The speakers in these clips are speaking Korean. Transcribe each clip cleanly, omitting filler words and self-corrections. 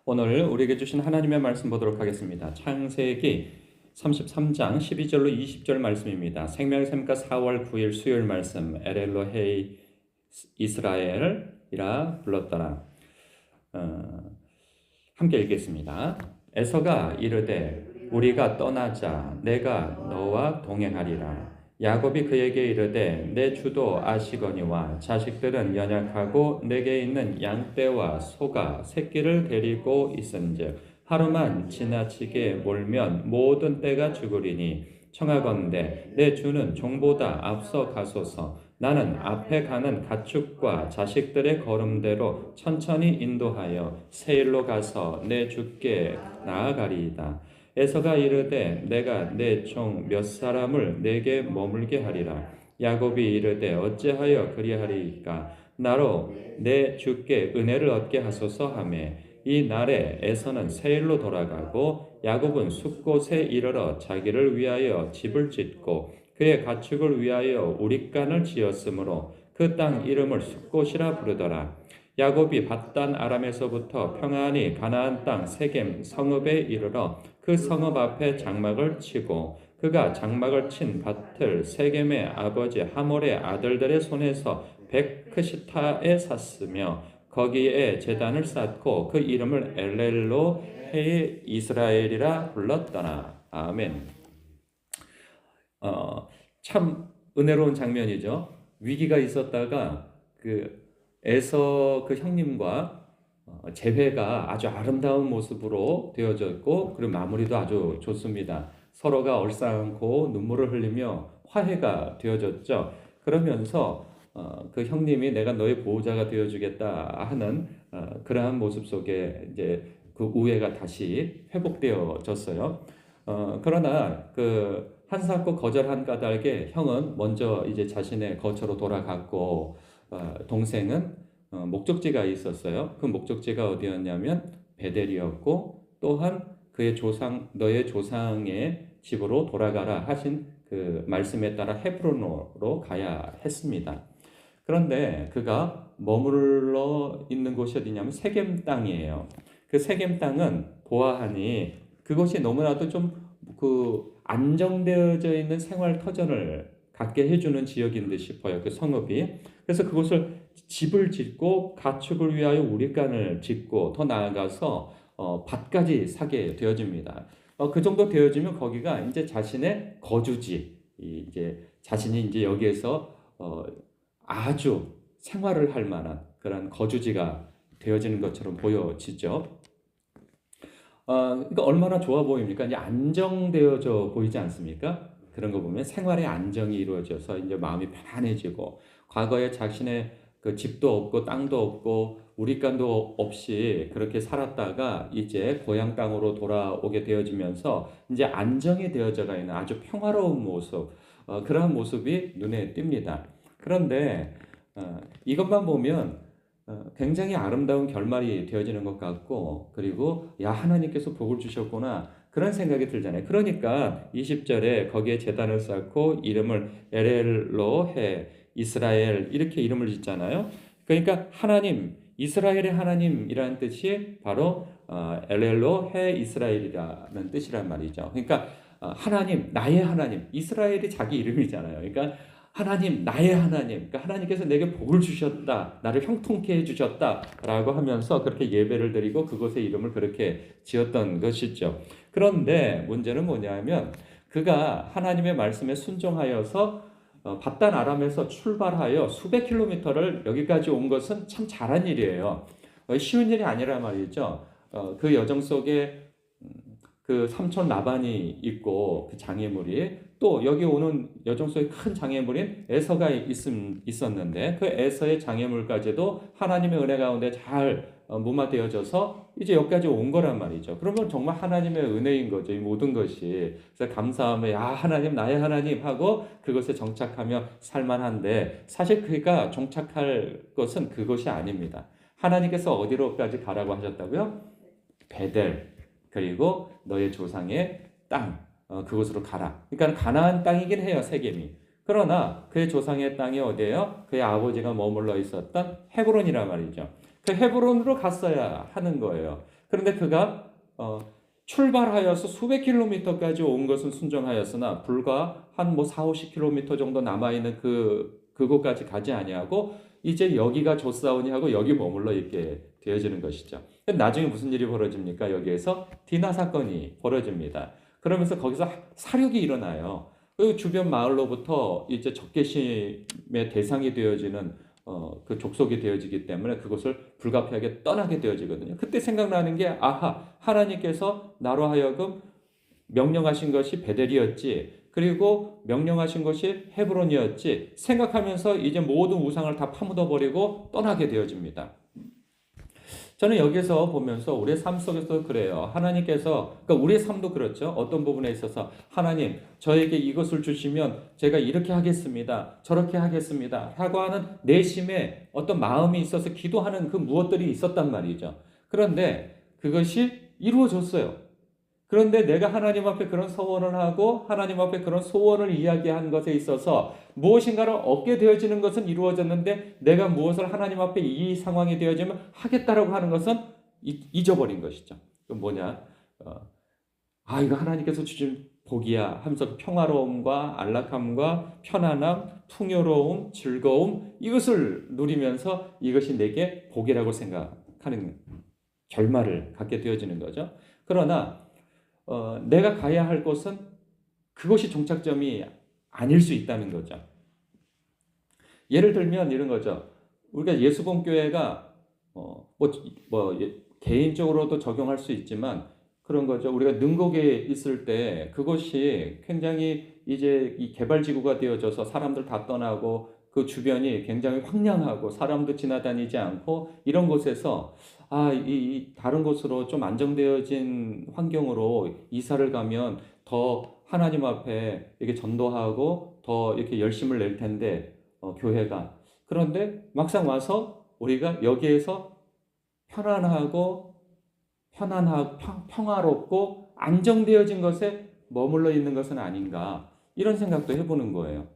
오늘 우리에게 주신 하나님의 말씀 보도록 하겠습니다. 창세기 33장 12절로 20절 말씀입니다. 생명샘가 4월 9일 수요일 말씀 엘엘로헤이 이스라엘이라 불렀더라. 함께 읽겠습니다. 에서가 이르되 우리가 떠나자 내가 너와 동행하리라. 야곱이 그에게 이르되 내 주도 아시거니와 자식들은 연약하고 내게 있는 양떼와 소가 새끼를 데리고 있은즉 하루만 지나치게 몰면 모든 떼가 죽으리니 청하건대 내 주는 종보다 앞서 가소서. 나는 앞에 가는 가축과 자식들의 걸음대로 천천히 인도하여 세일로 가서 내 주께 나아가리이다. 에서가 이르되 내가 내 종 몇 사람을 내게 머물게 하리라. 야곱이 이르되 어찌하여 그리하리이까. 나로 내 주께 은혜를 얻게 하소서 하매 이 날에 에서는 세일로 돌아가고 야곱은 숫곳에 이르러 자기를 위하여 집을 짓고 그의 가축을 위하여 우릿간을 지었으므로 그 땅 이름을 숫곳이라 부르더라. 야곱이 밧단 아람에서부터 평안히 가나안 땅 세겜 성읍에 이르러 그 성읍 앞에 장막을 치고 그가 장막을 친 밭을 세겜의 아버지 하몰의 아들들의 손에서 백크시타에 샀으며 거기에 제단을 쌓고 그 이름을 엘렐로 헤 이스라엘이라 불렀더라. 아멘. 참 은혜로운 장면이죠. 위기가 있었다가 에서 그 형님과 재회가 아주 아름다운 모습으로 되어졌고 그리고 마무리도 아주 좋습니다. 서로가 얼싸안고 눈물을 흘리며 화해가 되어졌죠. 그러면서 그 형님이 내가 너의 보호자가 되어주겠다 하는 그러한 모습 속에 이제 그 우애가 다시 회복되어졌어요. 그러나 그 한사코 거절한 까닭에 형은 먼저 이제 자신의 거처로 돌아갔고 동생은 목적지가 있었어요. 그 목적지가 어디였냐면 베델이었고 또한 그의 조상 너의 조상의 집으로 돌아가라 하신 그 말씀에 따라 헤브론으로 가야 했습니다. 그런데 그가 머물러 있는 곳이 어디냐면 세겜 땅이에요. 그 세겜 땅은 보아하니 그것이 너무나도 좀 안정되어져 있는 생활 터전을 갖게 해주는 지역인 듯 싶어요. 그 성읍이. 그래서 그곳을 집을 짓고 가축을 위하여 우릿간을 짓고 더 나아가서 밭까지 사게 되어집니다. 그 정도 되어지면 거기가 이제 자신의 거주지, 이제 자신이 이제 여기에서 아주 생활을 할 만한 그런 거주지가 되어지는 것처럼 보여지죠. 그러니까 얼마나 좋아 보입니까? 이제 안정되어져 보이지 않습니까? 그런 거 보면 생활의 안정이 이루어져서 이제 마음이 편안해지고 과거에 자신의 그 집도 없고 땅도 없고 우릿간도 없이 그렇게 살았다가 이제 고향 땅으로 돌아오게 되어지면서 이제 안정이 되어져가 있는 아주 평화로운 모습, 그러한 모습이 눈에 띕니다. 그런데 이것만 보면 굉장히 아름다운 결말이 되어지는 것 같고 그리고 야 하나님께서 복을 주셨구나 그런 생각이 들잖아요. 그러니까 20절에 거기에 제단을 쌓고 이름을 엘엘로헤 이스라엘 이렇게 이름을 짓잖아요. 그러니까 하나님 이스라엘의 하나님이라는 뜻이 바로 엘엘로헤 이스라엘이라는 뜻이란 말이죠. 그러니까 하나님 나의 하나님 이스라엘이 자기 이름이잖아요. 그러니까 하나님, 나의 하나님, 그러니까 하나님께서 내게 복을 주셨다, 나를 형통케 해주셨다라고 하면서 그렇게 예배를 드리고 그곳의 이름을 그렇게 지었던 것이죠. 그런데 문제는 뭐냐면 그가 하나님의 말씀에 순종하여서 밧단 아람에서 출발하여 수백 킬로미터를 여기까지 온 것은 참 잘한 일이에요. 쉬운 일이 아니란 말이죠. 그 여정 속에 그 삼촌 라반이 있고 그 장애물이 또 여기 오는 여정 속에 큰 장애물인 에서가 있었는데 그 에서의 장애물까지도 하나님의 은혜 가운데 잘 무마되어져서 이제 여기까지 온 거란 말이죠. 그러면 정말 하나님의 은혜인 거죠. 이 모든 것이. 그래서 감사하며 야 하나님 나의 하나님 하고 그것에 정착하며 살만한데 사실 그가 정착할 것은 그것이 아닙니다. 하나님께서 어디로까지 가라고 하셨다고요? 베델 그리고 너의 조상의 땅 그곳으로 가라. 그러니까 가나안 땅이긴 해요. 세겜이. 그러나 그의 조상의 땅이 어디예요? 그의 아버지가 머물러 있었던 헤브론이란 말이죠. 그 헤브론으로 갔어야 하는 거예요. 그런데 그가 출발하여서 수백 킬로미터까지 온 것은 순종하였으나 불과 한 뭐 4, 50킬로미터 정도 남아 있는 그곳까지 가지 아니하고 이제 여기가 좋사오니 하고 여기 머물러 있게 되어지는 것이죠. 나중에 무슨 일이 벌어집니까? 여기에서 디나 사건이 벌어집니다. 그러면서 거기서 사륙이 일어나요. 그 주변 마을로부터 이제 적개심의 대상이 되어지는 그 족속이 되어지기 때문에 그것을 불가피하게 떠나게 되어지거든요. 그때 생각나는 게 아하, 하나님께서 나로 하여금 명령하신 것이 베델이었지, 그리고 명령하신 것이 헤브론이었지 생각하면서 이제 모든 우상을 다 파묻어 버리고 떠나게 되어집니다. 저는 여기서 보면서 우리의 삶 속에서 그래요. 하나님께서, 그러니까 우리의 삶도 그렇죠. 어떤 부분에 있어서 하나님, 저에게 이것을 주시면 제가 이렇게 하겠습니다. 저렇게 하겠습니다. 라고 하는 내심에 어떤 마음이 있어서 기도하는 그 무엇들이 있었단 말이죠. 그런데 그것이 이루어졌어요. 그런데 내가 하나님 앞에 그런 소원을 하고 하나님 앞에 그런 소원을 이야기한 것에 있어서 무엇인가를 얻게 되어지는 것은 이루어졌는데 내가 무엇을 하나님 앞에 이 상황이 되어지면 하겠다라고 하는 것은 잊어버린 것이죠. 그 뭐냐? 이거 하나님께서 주신 복이야 하면서 그 평화로움과 안락함과 편안함, 풍요로움, 즐거움 이것을 누리면서 이것이 내게 복이라고 생각하는 결말을 갖게 되어지는 거죠. 그러나 내가 가야 할 곳은 그것이 종착점이 아닐 수 있다는 거죠. 예를 들면 이런 거죠. 우리가 예수봉교회가 개인적으로도 적용할 수 있지만 그런 거죠. 우리가 능곡에 있을 때 그것이 굉장히 이제 이 개발지구가 되어져서 사람들 다 떠나고 그 주변이 굉장히 황량하고 사람도 지나다니지 않고 이런 곳에서 이 다른 곳으로 좀 안정되어진 환경으로 이사를 가면 더 하나님 앞에 이렇게 전도하고 더 이렇게 열심을 낼 텐데 교회가 그런데 막상 와서 우리가 여기에서 평화롭고 안정되어진 것에 머물러 있는 것은 아닌가 이런 생각도 해보는 거예요.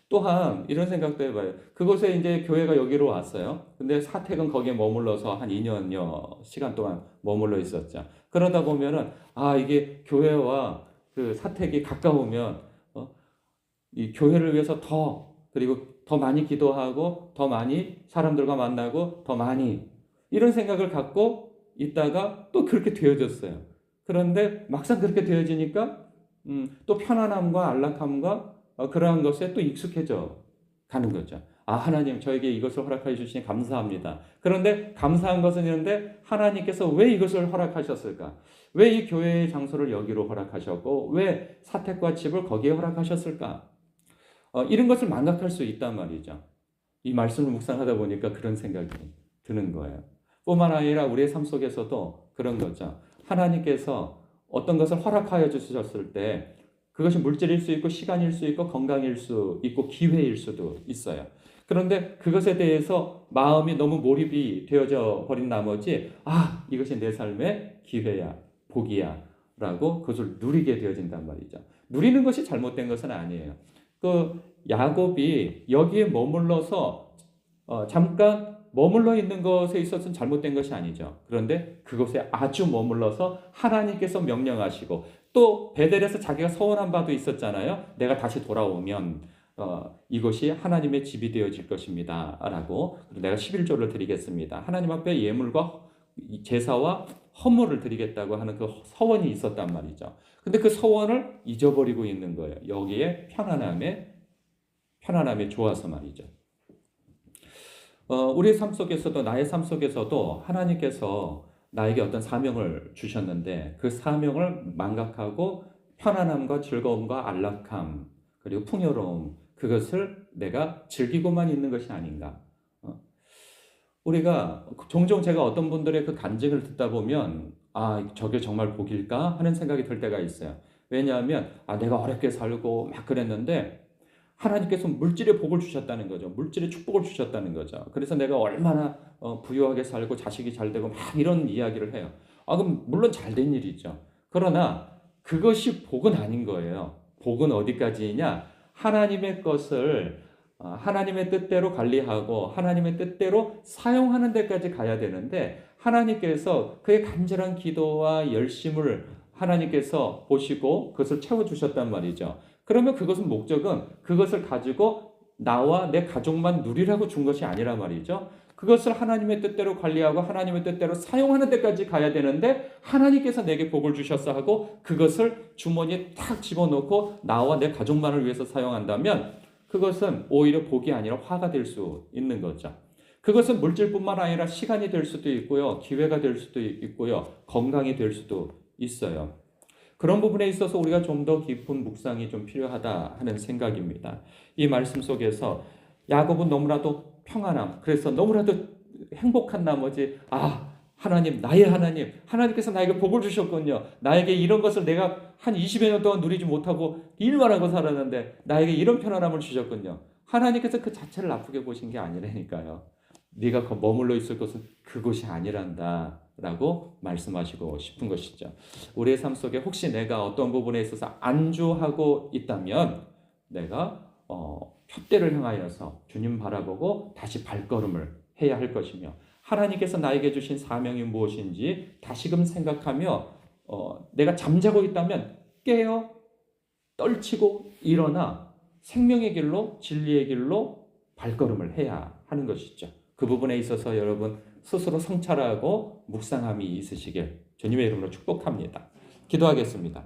또한 이런 생각도 해봐요. 그곳에 이제 교회가 여기로 왔어요. 근데 사택은 거기에 머물러서 한 2년여 시간 동안 머물러 있었죠. 그러다 보면은 이게 교회와 그 사택이 가까우면 이 교회를 위해서 그리고 더 많이 기도하고 더 많이 사람들과 만나고 더 많이 이런 생각을 갖고 있다가 또 그렇게 되어졌어요. 그런데 막상 그렇게 되어지니까 또 편안함과 안락함과 그러한 것에 또 익숙해져 가는 거죠. 하나님 저에게 이것을 허락해 주시니 감사합니다. 그런데 감사한 것은 있는데 하나님께서 왜 이것을 허락하셨을까? 왜 이 교회의 장소를 여기로 허락하셨고 왜 사택과 집을 거기에 허락하셨을까? 이런 것을 망각할 수 있단 말이죠. 이 말씀을 묵상하다 보니까 그런 생각이 드는 거예요. 뿐만 아니라 우리의 삶 속에서도 그런 거죠. 하나님께서 어떤 것을 허락하여 주셨을 때 그것이 물질일 수 있고 시간일 수 있고 건강일 수 있고 기회일 수도 있어요. 그런데 그것에 대해서 마음이 너무 몰입이 되어져 버린 나머지 이것이 내 삶의 기회야 복이야 라고 그것을 누리게 되어진단 말이죠. 누리는 것이 잘못된 것은 아니에요. 그 야곱이 여기에 머물러서 잠깐 머물러 있는 것에 있어서는 잘못된 것이 아니죠. 그런데 그곳에 아주 머물러서 하나님께서 명령하시고 또 베델에서 자기가 서원한 바도 있었잖아요. 내가 다시 돌아오면 이것이 하나님의 집이 되어질 것입니다. 라고 내가 11조를 드리겠습니다. 하나님 앞에 예물과 제사와 헌물을 드리겠다고 하는 그 서원이 있었단 말이죠. 근데 그 서원을 잊어버리고 있는 거예요. 여기에 편안함에 좋아서 말이죠. 우리의 삶 속에서도 나의 삶 속에서도 하나님께서 나에게 어떤 사명을 주셨는데 그 사명을 망각하고 편안함과 즐거움과 안락함 그리고 풍요로움 그것을 내가 즐기고만 있는 것이 아닌가. 우리가 종종 제가 어떤 분들의 그 간증을 듣다 보면 저게 정말 복일까 하는 생각이 들 때가 있어요. 왜냐하면 내가 어렵게 살고 막 그랬는데 하나님께서 물질의 복을 주셨다는 거죠. 물질의 축복을 주셨다는 거죠. 그래서 내가 얼마나 부유하게 살고 자식이 잘 되고 막 이런 이야기를 해요. 그럼 물론 잘된 일이죠. 그러나 그것이 복은 아닌 거예요. 복은 어디까지냐? 하나님의 것을 하나님의 뜻대로 관리하고 하나님의 뜻대로 사용하는 데까지 가야 되는데 하나님께서 그의 간절한 기도와 열심을 하나님께서 보시고 그것을 채워주셨단 말이죠. 그러면 그것은 목적은 그것을 가지고 나와 내 가족만 누리라고 준 것이 아니란 말이죠. 그것을 하나님의 뜻대로 관리하고 하나님의 뜻대로 사용하는 데까지 가야 되는데 하나님께서 내게 복을 주셨어 하고 그것을 주머니에 탁 집어넣고 나와 내 가족만을 위해서 사용한다면 그것은 오히려 복이 아니라 화가 될 수 있는 거죠. 그것은 물질뿐만 아니라 시간이 될 수도 있고요. 기회가 될 수도 있고요. 건강이 될 수도 있어요. 그런 부분에 있어서 우리가 좀 더 깊은 묵상이 좀 필요하다 하는 생각입니다. 이 말씀 속에서 야곱은 너무나도 평안함, 그래서 너무나도 행복한 나머지 하나님, 나의 하나님, 하나님께서 나에게 복을 주셨군요. 나에게 이런 것을 내가 한 20여 년 동안 누리지 못하고 일만 하고 살았는데 나에게 이런 편안함을 주셨군요. 하나님께서 그 자체를 나쁘게 보신 게 아니라니까요. 네가 머물러 있을 곳은 그곳이 아니란다 라고 말씀하시고 싶은 것이죠. 우리의 삶 속에 혹시 내가 어떤 부분에 있어서 안주하고 있다면 내가 표대를 향하여서 주님 바라보고 다시 발걸음을 해야 할 것이며 하나님께서 나에게 주신 사명이 무엇인지 다시금 생각하며 내가 잠자고 있다면 깨어 떨치고 일어나 생명의 길로 진리의 길로 발걸음을 해야 하는 것이죠. 그 부분에 있어서 여러분 스스로 성찰하고 묵상함이 있으시길 주님의 이름으로 축복합니다. 기도하겠습니다.